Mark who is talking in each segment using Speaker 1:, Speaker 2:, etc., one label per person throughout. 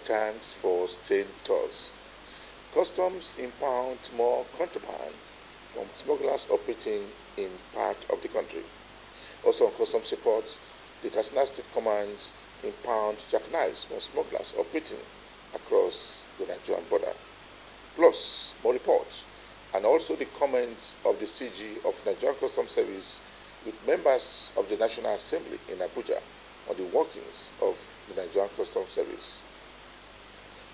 Speaker 1: tanks for staying tours. Customs impound more contraband from smugglers operating in part of the country. Also on customs reports, the Katsina State Command impound jackknives from smugglers operating across the Nigerian border. Plus, more reports, and also the comments of the CG of Nigerian Customs Service with members of the National Assembly in Abuja on the workings of the Nigerian Customs Service.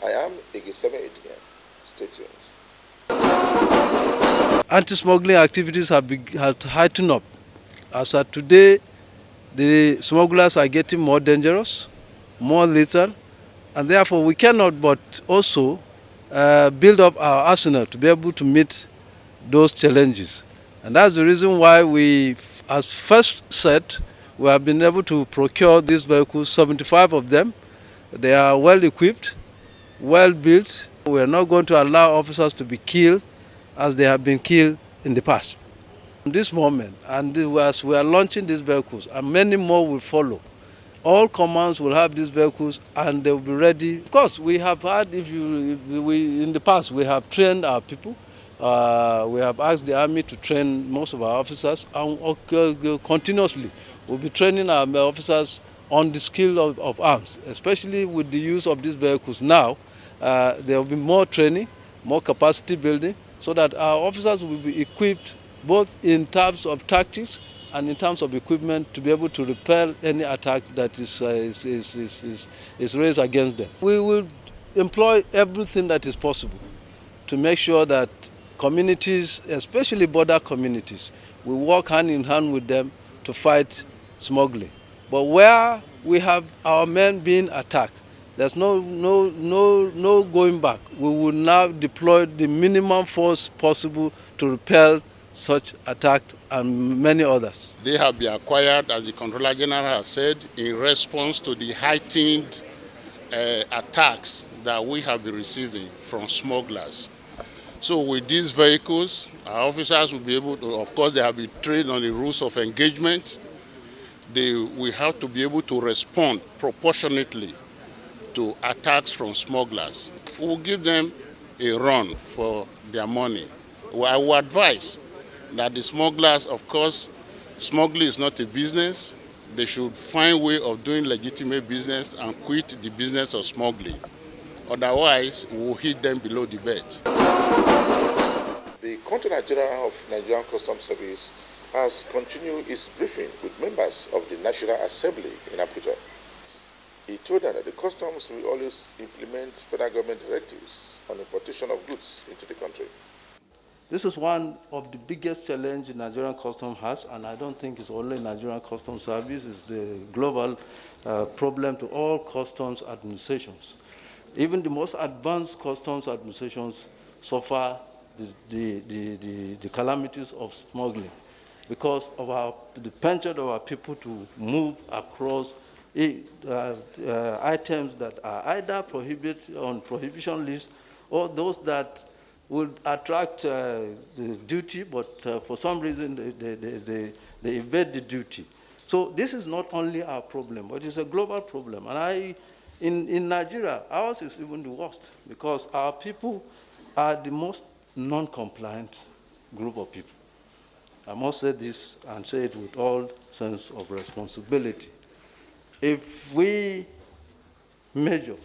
Speaker 1: I am Igi7 Edian. Stay tuned.
Speaker 2: Anti-smuggling activities have heightened up. As of today, the smugglers are getting more dangerous, more lethal, and therefore we cannot but also build up our arsenal to be able to meet those challenges. And that's the reason why we, as first set, we have been able to procure these vehicles, 75 of them. They are well equipped, well built. We are not going to allow officers to be killed as they have been killed in the past. At this moment, and as we are launching these vehicles, and many more will follow, all commands will have these vehicles and they will be ready. Of course, we have had, in the past, we have trained our people. We have asked the army to train most of our officers, and continuously we'll be training our officers on the skill of arms, especially with the use of these vehicles now. There will be more training, more capacity building, so that our officers will be equipped both in terms of tactics and in terms of equipment to be able to repel any attack that is raised against them. We will employ everything that is possible to make sure that communities, especially border communities, we work hand in hand with them to fight smuggling. But where we have our men being attacked, there's no going back. We will now deploy the minimum force possible to repel such attack and many others.
Speaker 3: They have been acquired, as the Controller General has said, in response to the heightened attacks that we have been receiving from smugglers. So with these vehicles, our officers will be able to, of course, they have been trained on the rules of engagement. We have to be able to respond proportionately to attacks from smugglers. We will give them a run for their money. I will advise that the smugglers, of course, smuggling is not a business. They should find a way of doing legitimate business and quit the business of smuggling. Otherwise, we will hit them below the belt.
Speaker 1: The Controller General of Nigerian Customs Service has continued his briefing with members of the National Assembly in Abuja. He told them that the customs will always implement federal government directives on importation of goods into the country.
Speaker 2: This is one of the biggest challenges Nigerian Customs has, and I don't think it's only Nigerian Customs Service, it's the global problem to all customs administrations. Even the most advanced customs administrations suffer the calamities of smuggling because of the penchant of our people to move across items that are either prohibited on prohibition list or those that would attract the duty, but for some reason they evade the duty. So this is not only our problem, but it's a global problem. And in Nigeria, ours is even the worst because our people are the most non-compliant group of people. I must say this and say it with all sense of responsibility. If we measure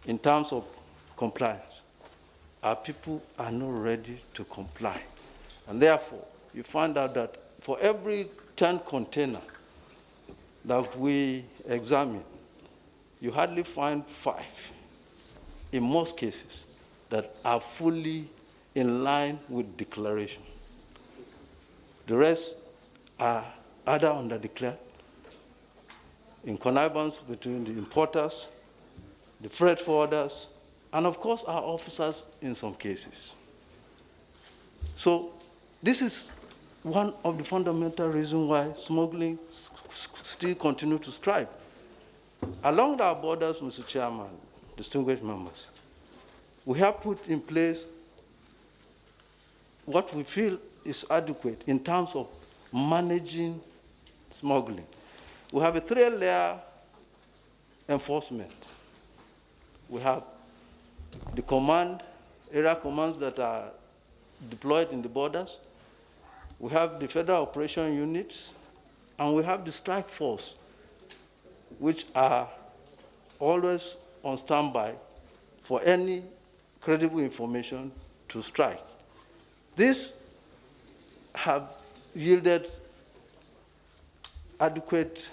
Speaker 2: in terms of compliance, our people are not ready to comply. And therefore, you find out that for every 10 containers that we examine, you hardly find 5, in most cases, that are fully in line with declaration. The rest are either under-declared, in connivance between the importers, the freight forwarders, and of course our officers in some cases. So this is one of the fundamental reasons why smuggling still continues to strive. Along our borders, Mr. Chairman, distinguished members, we have put in place what we feel is adequate in terms of managing smuggling. We have a 3-layer enforcement. We have the area commands that are deployed in the borders. We have the federal operation units, and we have the strike force, which are always on standby for any credible information to strike. These have yielded adequate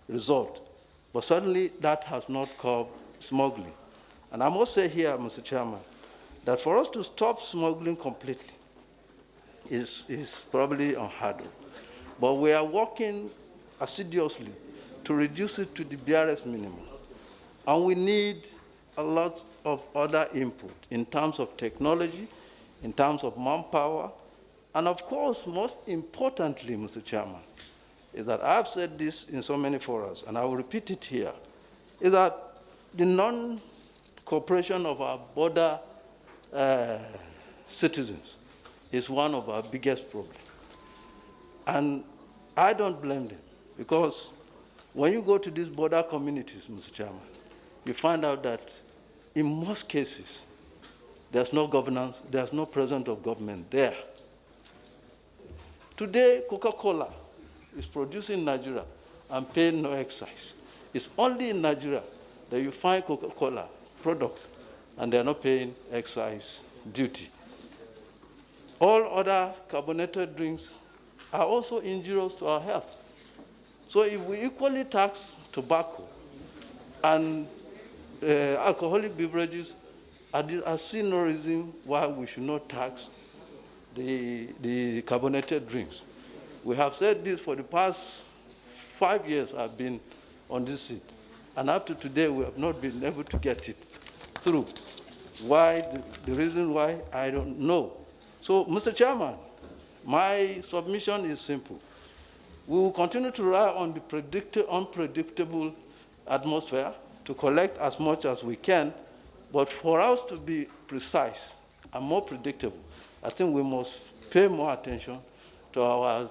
Speaker 2: result, but certainly that has not curbed smuggling. And I must say here, Mr. Chairman, that for us to stop smuggling completely is probably unheard of. But we are working assiduously to reduce it to the barest minimum. And we need a lot of other input in terms of technology, in terms of manpower, and of course, most importantly, Mr. Chairman, is that I've said this in so many forums, and I will repeat it here, is that the non-cooperation of our border citizens is one of our biggest problems. And I don't blame them, because when you go to these border communities, Mr. Chairman, you find out that in most cases, there's no governance, there's no presence of government there. Today, Coca-Cola is produced in Nigeria and paying no excise. It's only in Nigeria that you find Coca-Cola products and they're not paying excise duty. All other carbonated drinks are also injurious to our health. So if we equally tax tobacco and alcoholic beverages, I see no reason why we should not tax the carbonated drinks. We have said this for the past 5 years I've been on this seat, and up to today we have not been able to get it through. Why? The reason why, I don't know. So, Mr. Chairman, my submission is simple. We will continue to rely on the unpredictable atmosphere to collect as much as we can, but for us to be precise and more predictable, I think we must pay more attention to our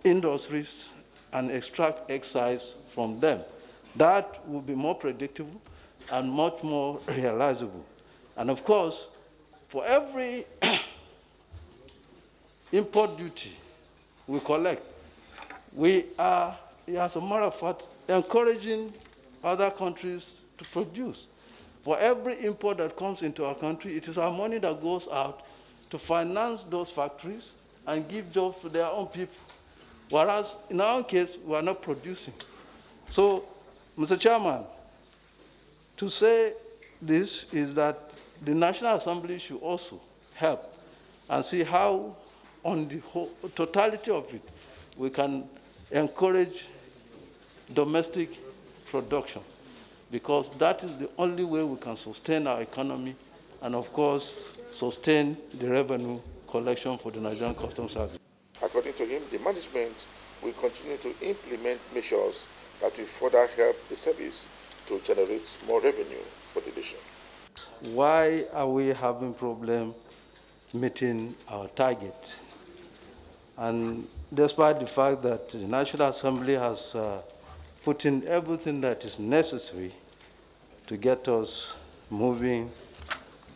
Speaker 2: industries and extract excise from them. That will be more predictable and much more realizable. And of course, for every import duty we collect, we are, as a matter of fact, encouraging other countries to produce. For every import that comes into our country, it is our money that goes out to finance those factories and give jobs to their own people. Whereas in our case, we are not producing. So, Mr. Chairman, to say this is that the National Assembly should also help and see how, on the whole, totality of it, we can encourage domestic production, because that is the only way we can sustain our economy and, of course, sustain the revenue collection for the Nigerian Customs Service.
Speaker 1: According to him, the management will continue to implement measures that will further help the service to generate more revenue for the nation.
Speaker 2: Why are we having problem meeting our target? And despite the fact that the National Assembly has put in everything that is necessary to get us moving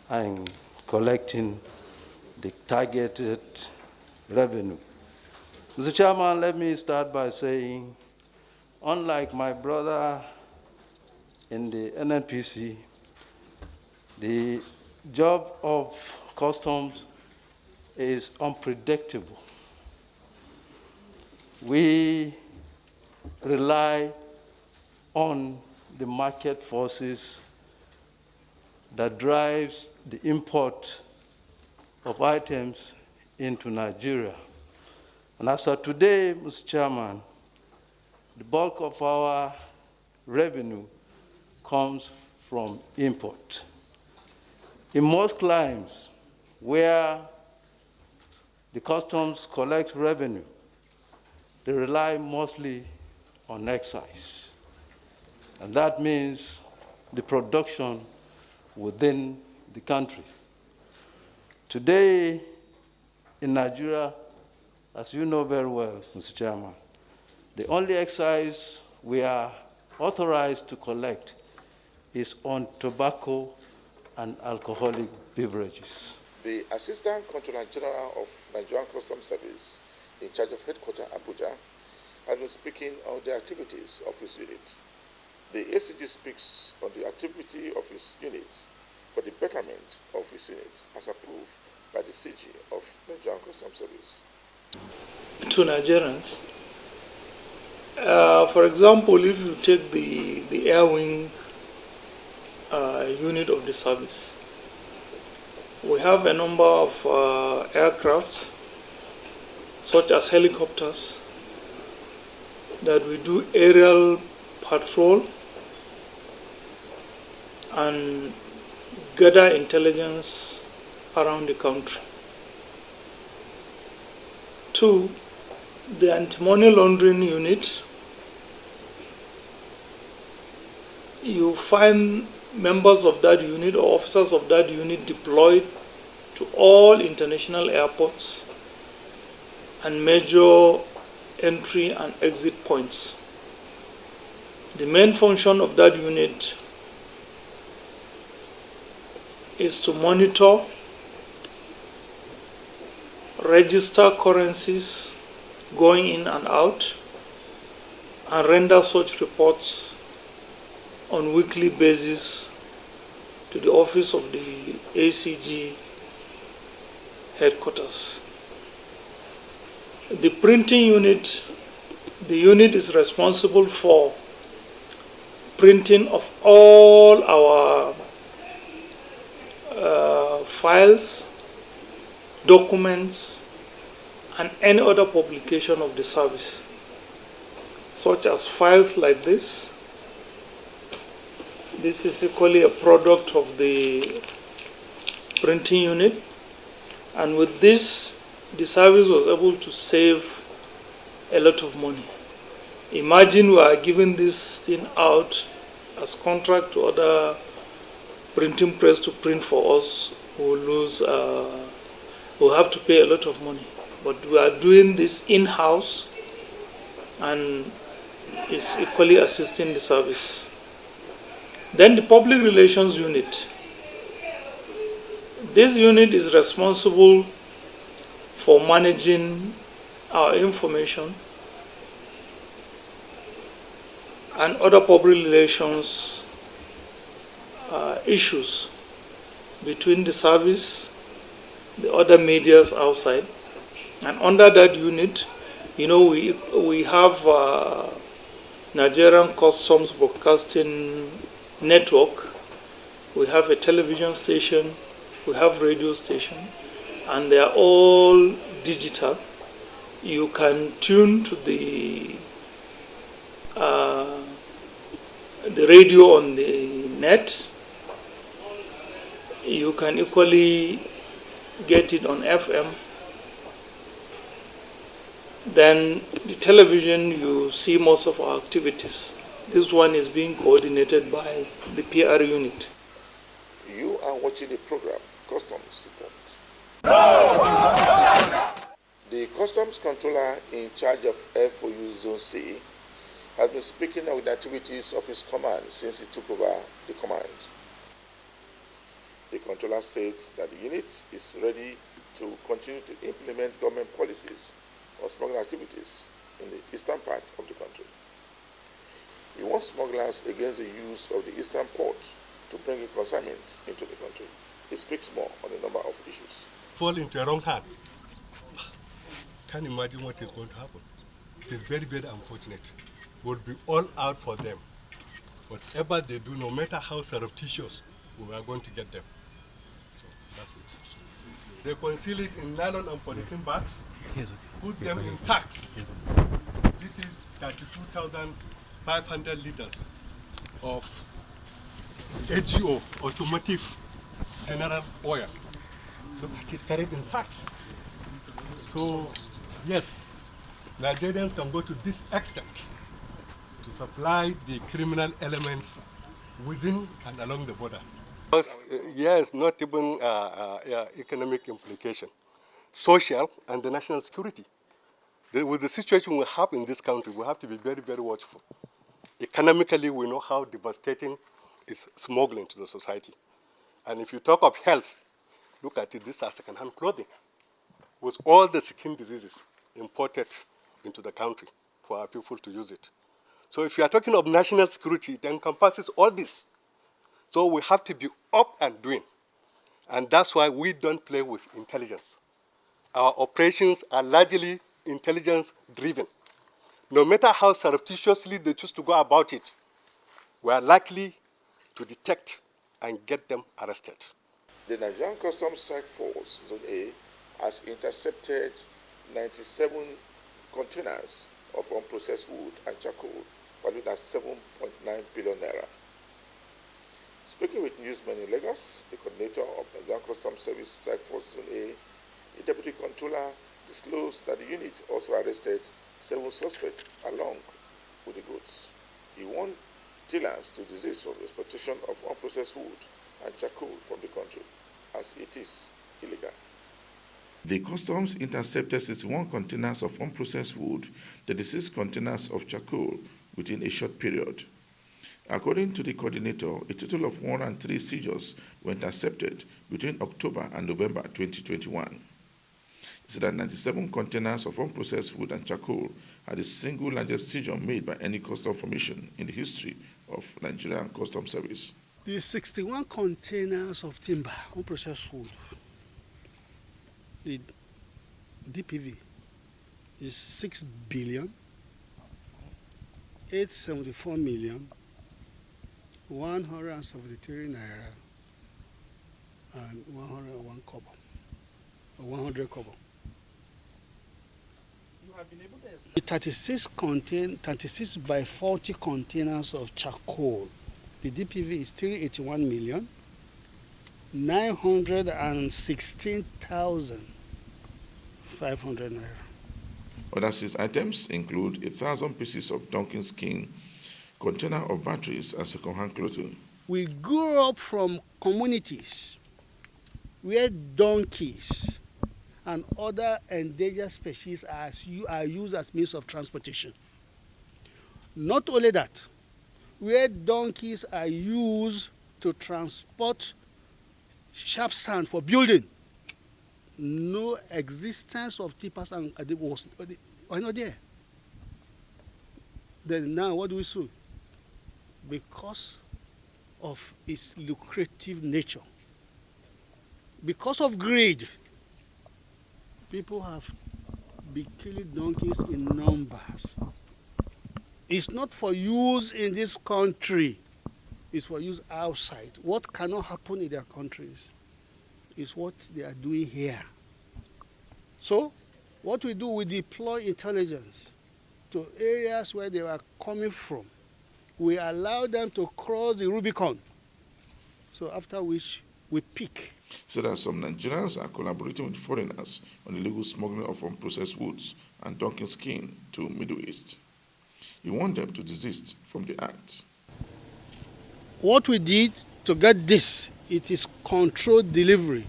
Speaker 2: and collecting the targeted revenue. Mr. Chairman, let me start by saying, unlike my brother in the NNPC, the job of customs is unpredictable. We rely on the market forces that drives the import of items into Nigeria. And as of today, Mr. Chairman, the bulk of our revenue comes from import. In most climes where the customs collect revenue, they rely mostly on excise. And that means the production within the country. Today in Nigeria, as you know very well, Mr. Chairman, the only excise we are authorized to collect is on tobacco and alcoholic beverages.
Speaker 1: The Assistant Controller General of Nigerian Customs Service, in charge of headquarters Abuja, has been speaking on the activities of his unit. The ACG speaks on the activity of his unit for the betterment of his unit as approved by the CG of Nigerian Customs Service.
Speaker 4: To Nigerians, for example, if you take the air wing unit of the service, we have a number of aircrafts, such as helicopters, that we do aerial patrol and gather intelligence around the country. Two, the anti-money laundering unit, you find members of that unit or officers of that unit deployed to all international airports and major entry and exit points. The main function of that unit is to monitor, register currencies going in and out, and render such reports on weekly basis to the office of the ACG headquarters. The printing unit, the unit is responsible for printing of all our files, documents, and any other publication of the service, such as files like this. This is equally a product of the printing unit, and with this, the service was able to save a lot of money. Imagine we are giving this thing out as contract to other printing press to print for us. We'll have to pay a lot of money. But we are doing this in-house, and it's equally assisting the service. Then the public relations unit. This unit is responsible for managing our information and other public relations issues between the service, the other medias outside. And under that unit, we have Nigerian Customs Broadcasting Network. We have a television station, we have radio station, and they are all digital. You can tune to the radio on the net. You can equally get it on FM. Then the television, you see most of our activities. This one is being coordinated by the PR unit.
Speaker 1: You are watching the program Customs Report. The Customs Controller in charge of FOU Zone C has been speaking of the activities of his command since he took over the command. The controller says that the unit is ready to continue to implement government policies on smuggling activities in the eastern part of the country. He warns smugglers against the use of the eastern port to bring in consignments into the country. He speaks more on a number of issues.
Speaker 5: Fall into a wrong hand. Can't imagine what is going to happen. It is very, very unfortunate. We'll be all out for them. Whatever they do, no matter how surreptitious, we are going to get them. So that's it. They conceal it in nylon and polythene bags, put them in sacks. This is 32,500 liters of AGO, automotive general oil. Look at it, carried in sacks. So, yes, Nigerians can go to this extent to supply the criminal elements within and along the border. Yes, not even economic implication, social and the national security. With the situation we have in this country, we have to be very, very watchful. Economically, we know how devastating is smuggling to the society. And if you talk of health, look at it, these are second-hand clothing with all the skin diseases imported into the country for our people to use it. So if you are talking of national security, it encompasses all this. So we have to be up and doing. And that's why we don't play with intelligence. Our operations are largely intelligence-driven. No matter how surreptitiously they choose to go about it, we are likely to detect and get them arrested.
Speaker 1: The Nigerian Customs Strike Force, Zone A, has intercepted 97 containers of unprocessed wood and charcoal valued at 7.9 billion naira. Speaking with newsmen in Lagos, the coordinator of Nigerian Customs Service Strike Force Zone A, the deputy controller, disclosed that the unit also arrested 7 suspects along with the goods. He warned dealers to desist from the exportation of unprocessed wood and charcoal from the country, as it is illegal. The customs intercepted 61 containers of unprocessed wood, 36 containers of charcoal within a short period. According to the coordinator, a total of 103 seizures were intercepted between October and November 2021. He said that 97 containers of unprocessed wood and charcoal are the single largest seizure made by any custom formation in the history of Nigerian Customs Service.
Speaker 6: The 61 containers of timber, unprocessed wood, the DPV is 6 billion 874 million 173 naira and 101 kobo, or 100 kobo. You have been able to 36 by 40 containers of charcoal. The DPV is 381 million 916,500 naira.
Speaker 1: Other seized items include 1,000 pieces of donkey skin, container of batteries, and second-hand clothing.
Speaker 6: We grew up from communities where donkeys and other endangered species are used as means of transportation. Not only that, where donkeys are used to transport sharp sand for building, no existence of tippers and was not there. Then now what do we see? Because of its lucrative nature, because of greed, people have been killing donkeys in numbers. It's not for use in this country, it's for use outside. What cannot happen in their countries is what they are doing here. So what we do, we deploy intelligence to areas where they are coming from. We allow them to cross the Rubicon. So after which we pick.
Speaker 1: So that some Nigerians are collaborating with foreigners on illegal smuggling of unprocessed woods and donkey skin to Middle East. You want them to desist from the act.
Speaker 6: What we did to get this, it is controlled delivery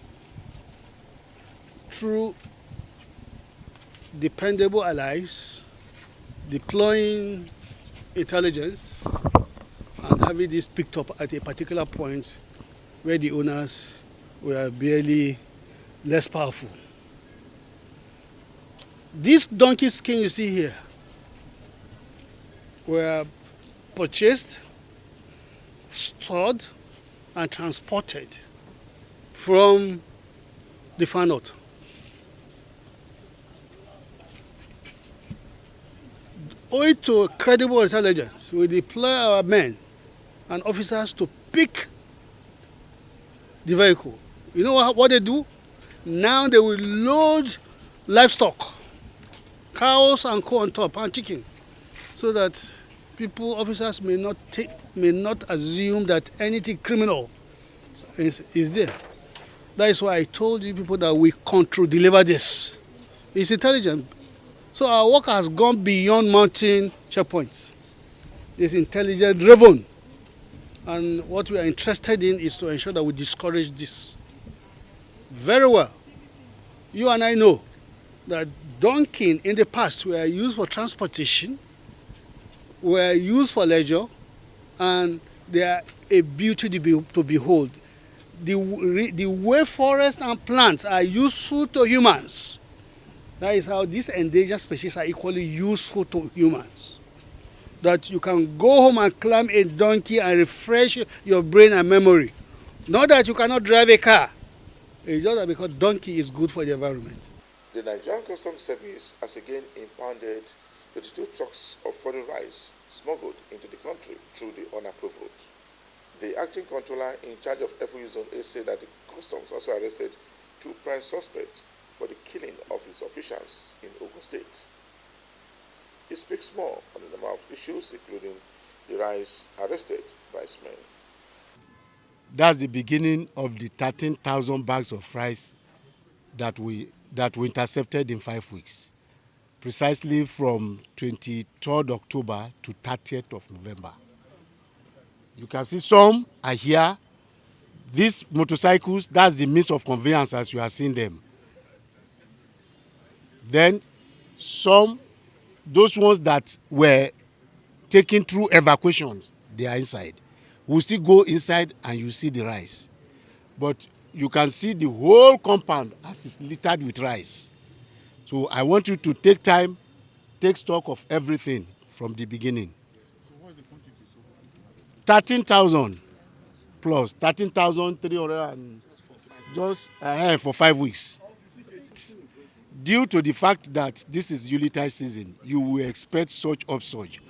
Speaker 6: through dependable allies, deploying intelligence, and having this picked up at a particular point where the owners were barely less powerful. These donkey skin you see here were purchased, stored, and transported from the far north. Owing to credible intelligence, we deploy our men and officers to pick the vehicle. You know what they do? Now they will load livestock, cows and co on top, and chicken, so that officers may not assume that anything criminal is there. That is why I told you people that we control deliver this. It's intelligent. So our work has gone beyond mounting checkpoints. It's intelligent driven. And what we are interested in is to ensure that we discourage this. Very well. You and I know that donkeys in the past were used for transportation, were used for leisure, and they are a beauty to behold. The way forests and plants are useful to humans, that is how these endangered species are equally useful to humans. That you can go home and climb a donkey and refresh your brain and memory. Not that you cannot drive a car. It's just that because donkey is good for the environment.
Speaker 1: The Nigerian Customs Service has again impounded 22 trucks of foreign rice smuggled into the country through the unapproved route. The acting controller in charge of FOU Zone A said that the customs also arrested 2 prime suspects for the killing of his officials in Ogun State. He speaks more on the number of issues, including the rice arrested by his men.
Speaker 7: That's the beginning of the 13,000 bags of rice that we intercepted in 5 weeks, precisely from 23rd October to 30th of November. You can see some are here. These motorcycles, that's the means of conveyance as you are seeing them. Then some, those ones that were taken through evacuations, they are inside. We'll still go inside and you see the rice. But you can see the whole compound as it's littered with rice. So I want you to take time, take stock of everything from the beginning. So what is the quantity so far? 13,000 plus 13,300 and just for 5 weeks. Due to the fact that this is Yuletide season, you will expect such upsurge.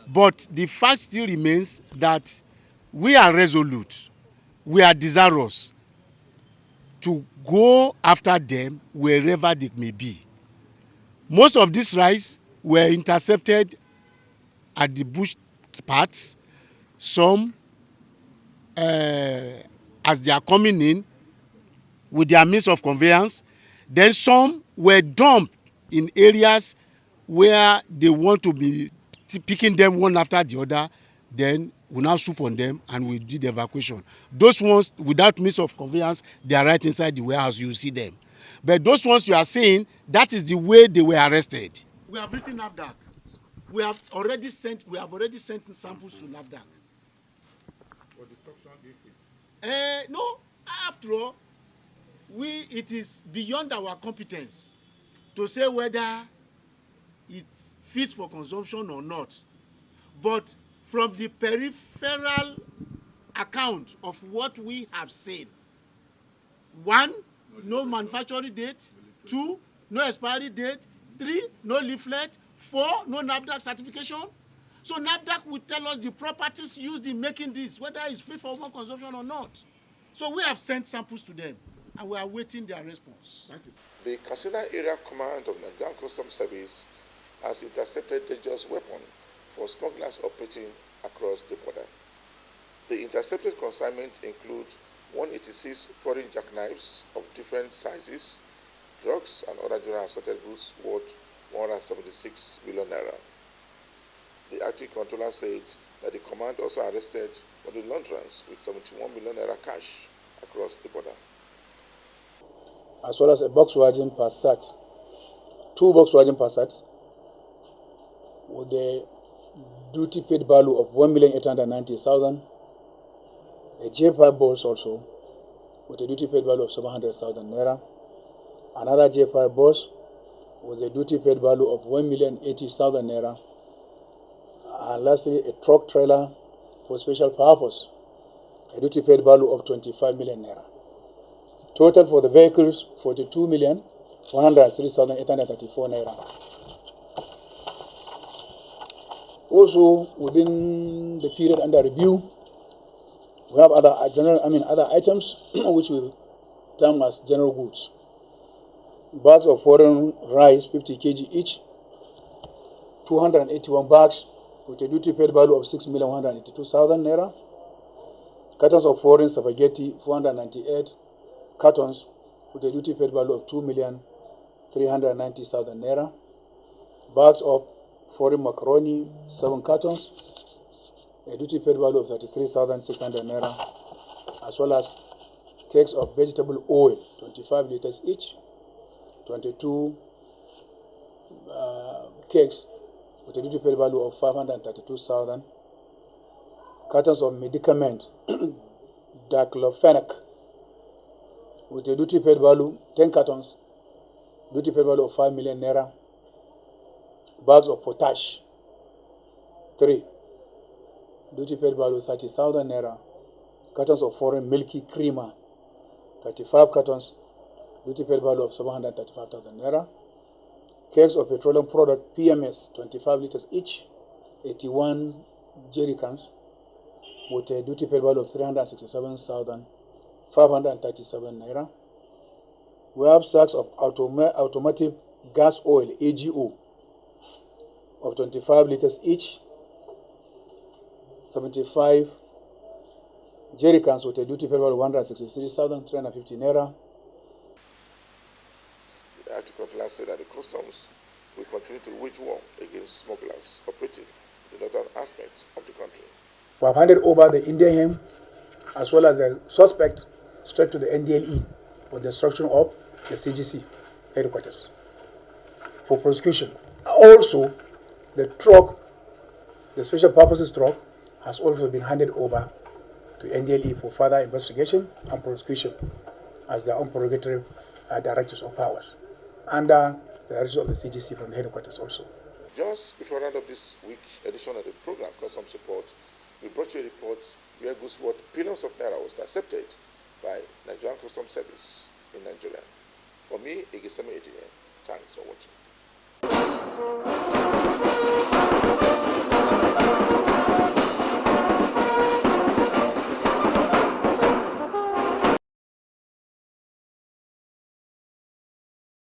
Speaker 7: But the fact still remains that we are resolute, we are desirous to go after them wherever they may be. Most of these rice were intercepted at the bush parts. Some, as they are coming in with their means of conveyance, then some were dumped in areas where they want to be picking them one after the other. Then we now swoop on them and we did the evacuation. Those ones without means of conveyance, they are right inside the warehouse. You see them. But those ones you are seeing, that is the way they were arrested. We have written NAFDAC. We have already sent samples to NAFDAC.
Speaker 3: But the structural defects?
Speaker 7: No, after all, it is beyond our competence to say whether it's fit for consumption or not. But from the peripheral account of what we have seen, 1, no manufacturing date, 2, no expiry date, 3, no leaflet, 4, no NAFDAC certification. So NAFDAC will tell us the properties used in making this, whether it's fit for human consumption or not. So we have sent samples to them, and we are waiting their response.
Speaker 3: Thank you.
Speaker 1: The Katsina Area Command of Nigerian Customs Service has intercepted dangerous weapon for smugglers operating across the border. The intercepted consignments include 186 foreign jackknives of different sizes, drugs and other general assorted goods worth 176 million naira. The acting controller said that the command also arrested money launderers with 71 million naira cash across the border.
Speaker 8: As well as a Volkswagen Passat, 2 Volkswagen Passats with the duty paid value of 1,890,000, a J5 bus also with a duty paid value of 700,000 naira, another J5 bus with a duty paid value of 1,080,000 naira, and lastly a truck trailer for special purpose, a duty paid value of 25 million naira. Total for the vehicles, 42,103,834 naira. Also, within the period under review, we have other items which we term as general goods. Bags of foreign rice, 50 kg each, 281 bags with a duty paid value of 6,182,000 naira. Cartons of foreign spaghetti, 498 cartons with a duty paid value of 2,390,000 naira. Bags of foreign macaroni, 7 cartons, a duty paid value of 33,600 naira, as well as kegs of vegetable oil, 25 liters each, 22 kegs with a duty paid value of 532,000, cartons of medicament diclofenac with a duty paid value, 10 cartons, duty paid value of 5 million naira. Bags of potash, 3, duty paid value 30,000 naira. Cartons of foreign milky creamer, 35 cartons, duty paid value of 735,000 naira. Kegs of petroleum product PMS, 25 liters each, 81 jerry cans with a duty paid value of 367,537 naira. We have sacks of automotive gas oil AGO of 25 liters each, 75 jerry cans with a duty paid value of 163,350 naira.
Speaker 1: The article plans said that the customs will continue to wage war against smugglers operating in the northern aspects of the country.
Speaker 8: We have handed over the Indian hemp as well as the suspect straight to the NDLE for the destruction of the CGC headquarters for prosecution. Also, the truck, the special purposes truck, has also been handed over to NDLE for further investigation and prosecution as their own prerogative directors of powers under the direction of the CGC from the headquarters also.
Speaker 1: Just before the end of this week edition of the program, Customs Report, we brought you a report where goods worth billions of naira was accepted by Nigerian Customs Service in Nigeria. For me, Igisemi Edine, thanks for watching.